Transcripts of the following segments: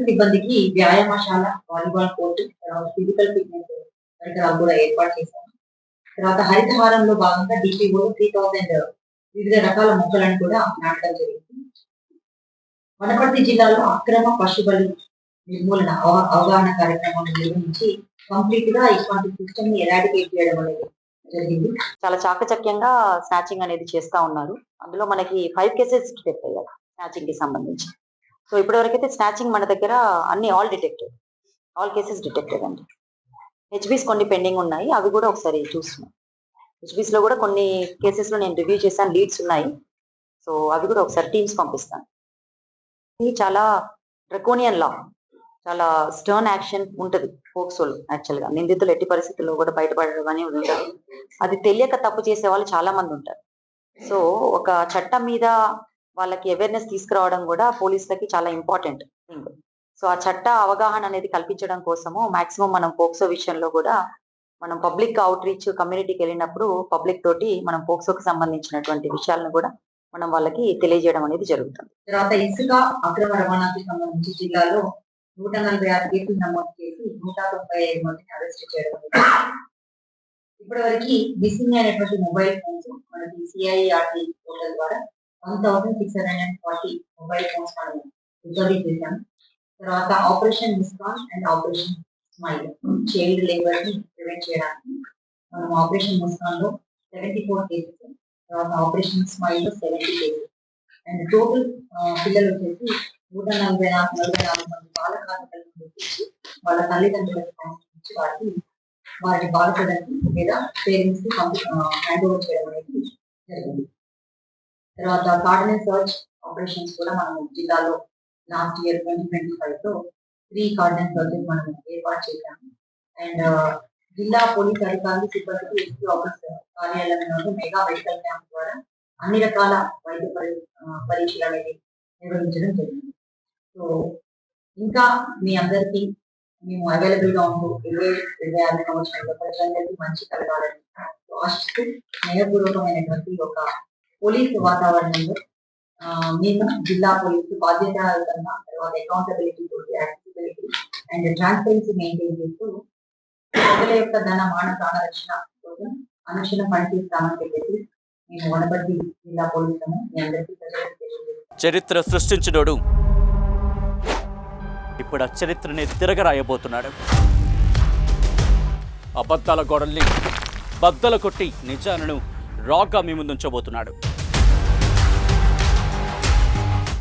సిబ్బందికి వ్యాయామశాల, volleyball court, తర్వాత ఫిజికల్ ఫిట్‌నెస్ పరికరాలు కూడా ఏర్పాటు చేశాము. తర్వాత హరితహారంలో భాగంగా డీపీఓ 3000 వివిధ రకాల మొక్కలను కూడా నాటడం జరిగింది. వనపర్తి జిల్లాలో అక్రమ పశు బలి నిర్మూలన అవగాహన కార్యక్రమాన్ని నిర్వహించి కంప్లీట్‌గా ఇటువంటి సిస్టమ్‌ని ఎరాడికేట్ చేయడం అనేది జరిగింది. చాలా చాకచక్యంగా స్నాచింగ్ అనేది చేస్తా ఉన్నారు. అందులో మనకి 5 కేసెస్ డిటెక్ట్ అయ్యాయి స్నాచింగ్‌కి సంబంధించి. సో ఇప్పటివరకైతే స్నాచింగ్ మన దగ్గర అన్ని ఆల్ కేసెస్ డిటెక్టెడ్ అండి. హెచ్‌బీస్ కొన్ని పెండింగ్ ఉన్నాయి. అవి కూడా ఒకసారి చూస్తున్నాం. హెచ్‌బీస్‌లో కూడా కొన్ని కేసెస్‌లో నేను రివ్యూ చేశాను. లీడ్స్ ఉన్నాయి. సో అవి కూడా ఒకసారి టీమ్స్ పంపిస్తాను. ఇది చాలా డ్రకోనియన్ లా. చాలా స్టర్న్ యాక్షన్ ఉంటది పోక్సోలో యాక్చువల్‌గా. నిందితులు ఎట్టి పరిస్థితుల్లో కూడా బయటపడడం అనేది ఉండదు. అది తెలియక తప్పు చేసే వాళ్ళు చాలా మంది ఉంటారు. సో ఒక చట్టం మీద వాళ్ళకి అవేర్‌నెస్ తీసుకురావడం కూడా పోలీసులకి చాలా ఇంపార్టెంట్ థింగ్. సో ఆ చట్ట అవగాహన అనేది కల్పించడం కోసము మాక్సిమం మనం పోక్సో విషయంలో కూడా మనం పబ్లిక్ అవుట్ రీచ్ కమ్యూనిటీకి వెళ్ళినప్పుడు పబ్లిక్ తోటి మనం పోక్సోకి సంబంధించినటువంటి విషయాలను కూడా మనం వాళ్ళకి తెలియజేయడం అనేది జరుగుతుంది. తర్వాత ఇసుక అక్రమ రవాణాకి సంబంధించి జిల్లాలో 146 కేసులు నమోదు చేసి 195 మందిని అరెస్ట్ చేయడం జరిగింది. ఇప్పటివరకు మిస్సింగ్ అయినటువంటి మొబైల్ ఫోన్స్ మనకి సిఐఆర్టీ పోర్టల్ ద్వారా 1640 మొబైల్ ఫోన్స్ మనం రికవరీ చేశాము. తర్వాత operation Muskaan and operation smile child labour ని ప్రివెంట్ చేయడానికి మనం ఆపరేషన్ ముస్కాన్ లో 74 కేసెస్, తర్వాత ఆపరేషన్ స్మైల్ లో 70 కేసెస్ అండ్ టోటల్ పిల్లలు వచ్చేసి 144 మంది బాల కార్మికులను గుర్తించి వాళ్ళ తల్లిదండ్రులకు పంపించి వారి బాధితులకి లేదా పేరెంట్స్ కి హ్యాండ్ ఓవర్ చేయడం అనేది జరిగింది. తర్వాత కార్డినల్ సర్చ్ ఆపరేషన్స్ కూడా మనం జిల్లాలో లాస్ట్ ఇయర్ 2025 లో 3 కార్డినల్ సర్చెస్ మనం ఏర్పాటు చేశాము. అండ్ జిల్లా పోలీస్ అధికారులు సిబ్బందికి ఎస్పీ ఆఫీస్ కార్యాలయంలో మెగా మెడికల్ క్యాంప్ ద్వారా అన్ని రకాల వైద్య పరీక్షలు అనేది నిర్వహించడం జరిగింది. సో ఇంకా మీ అందరికీ మేము అవైలబుల్ గా ఉంటూ 2026 సంవత్సరంలో ప్రజలందరికీ మంచి కలగాలని ఆశిస్తూ స్నేహపూర్వకమైనటువంటి ఒక పోలీస్ వాతావరణంలో మేము జిల్లా పోలీసు బాధ్యతాయుతంగా తర్వాత అకౌంటబిలిటీ తోటి యాక్సెసిబిలిటీ అండ్ ట్రాన్స్పరెన్సీ మెయింటైన్ చేస్తూ ప్రజల యొక్క ధన మాన ప్రాణ రక్షణ కోసం అనుక్షణం పనిచేస్తామని చెప్పేసి మేము వనపర్తి జిల్లా పోలీసులను మీ అందరికీ చరిత్ర సృష్టించినోడు ఇప్పుడు ఆ చరిత్రని తిరగరాయబోతున్నాడు. అబద్ధాల గోడల్ని బద్దల కొట్టి నిజాలను రాగా మీ ముందుంచబోతున్నాడు.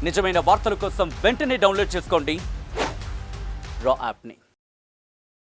నిజమైన వార్తల కోసం వెంటనే డౌన్లోడ్ చేసుకోండి రా యాప్ని.